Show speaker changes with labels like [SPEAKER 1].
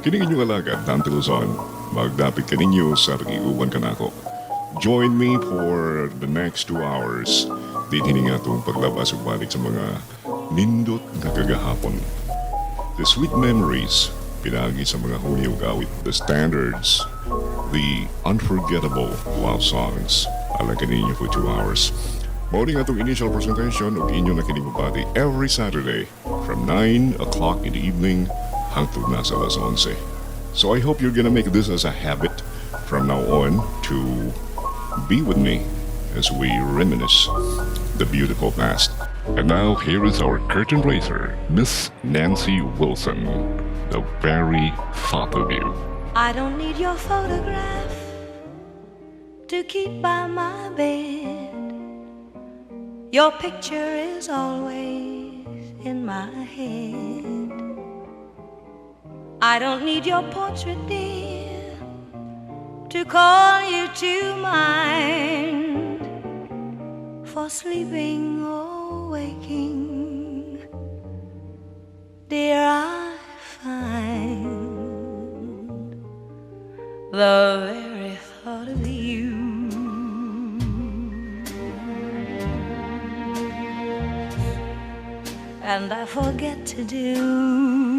[SPEAKER 1] Kining inyong alaga, Dante Luzon. Magdapit ka ninyo sa Iuban Kanako. Join me for the next 2 hours. Dito nga itong paglabas ug balik sa mga nindot na kagahapon. The sweet memories, pinagi sa mga huli ug awit, the standards, the unforgettable love songs. Alaga ninyo for 2 hours. Morning atong initial presentation ug inyo na kinibabati every Saturday from 9 o'clock in the evening hangtod na sa alas 11. So I hope you're gonna make this as a habit from now on to be with me as we reminisce the beautiful past. And now here is our curtain raiser, Miss Nancy Wilson, the very thought of you.
[SPEAKER 2] I don't need your photograph to keep by my bed. Your picture is always in my head. I don't need your portrait, dear, to call you to mind. For sleeping or waking, dear, I find the very thought of you and I forget to do